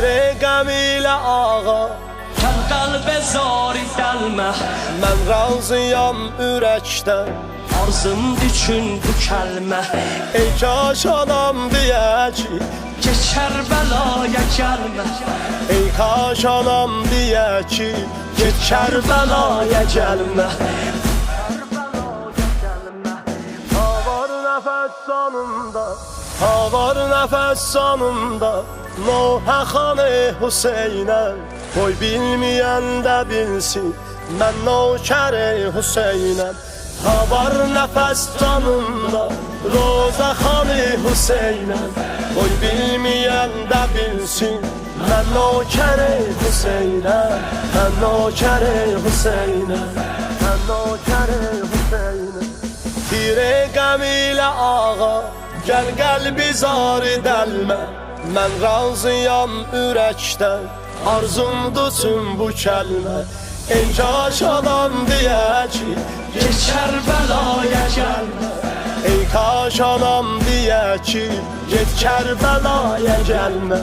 Pire qəm ilə ağa Kər qəlbə zari dəlmə Mən razıyam ürəkdən Arzum üçün bu kəlmə Ey kaş anam deyə ki Keç Kərbəlaya gəlmə Ey kaş anam deyə ki Get Kərbəlaya gəlmə Ha var nəfəs sonunda Ha var nəfəs sonunda Nohə xanı Hüseynə Qoy bilməyən də bilsin Mən nökəri Hüseynəm Ha var nəfəs canımda Roza xanı Hüseynəm Qoy bilməyən də bilsin Mən nökəri Hüseynəm Mən nökəri Hüseynəm Mən nökəri Hüseynəm Pire qəm ilə ağa Gəl qəlbi zari dəlmə Mən razıyam ürəkdən Arzumdur tüm bu kəlmə Ey kaş adam deyə ki Keç Kərbəlaya gəlmə Ey kaş anam deyə ki Get Kərbəlaya gəlmə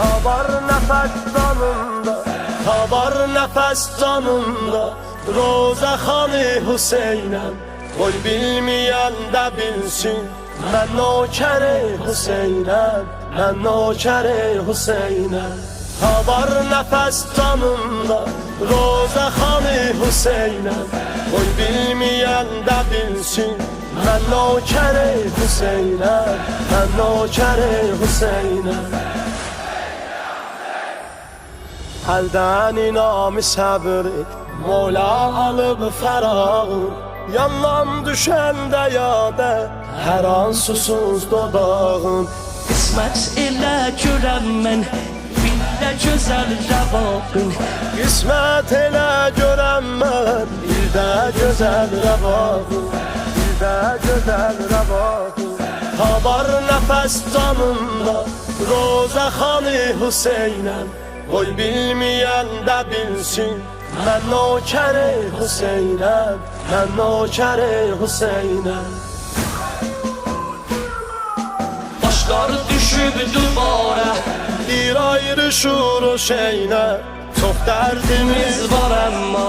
Ha var nəfəs canımda Ha var nəfəs canımda Roza xanı Hüseynəm Qoy bilməyən də bilsin Mən nökəri Hüseynəm Mən nökəri Hüseynəm Ha var nəfəs canımda Roza xanı Hüseynəm Qoy bilməyən də bilsin Mən nökəri Hüseynəm Mən nökəri Hüseynəm Əldən inamı səbr et Mola alıb fərağım Yanlam düşəndə yadə Hər an susuz dodağım Qismət elə görəm mən Bir də gözəl rəvaqın Qismət elə görəm mən Bir də gözəl rəvaqım Bir də gözəl rəvaqım Ha var nəfəs canımda Roza xanı Hüseynəm Qoy bilməyən də bilsin Mən nökəri Hüseynəm Mən nökəri Hüseynəm Başlar düşüb duvara Bir ayrı şur şeyinə Çox dərdimiz var əmma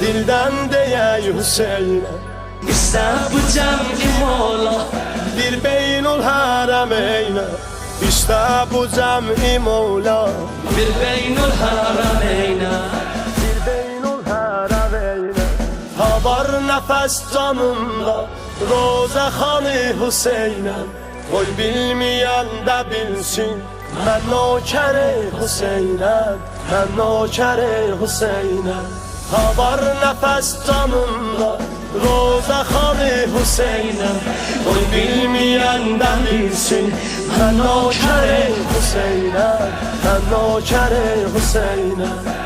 Dildən deyək Hüseynə İstə bu cəm'i mola Bir beynul hərəm eynə İstə bu cəm'i mola Bir beynul hərəmeynə Bir beynul hərəm eynə Ha var nəfəs canımda Roza xanı Hüseynəm Qoy bilməyən də bilsin Mən nökəri Hüseynəm Mən nökəri Hüseynəm Ha var nəfəs canımda Roza xanı Hüseynəm Qoy bilməyən də bilsin Mən nökəri Hüseynəm Mən nökəri Hüseynəm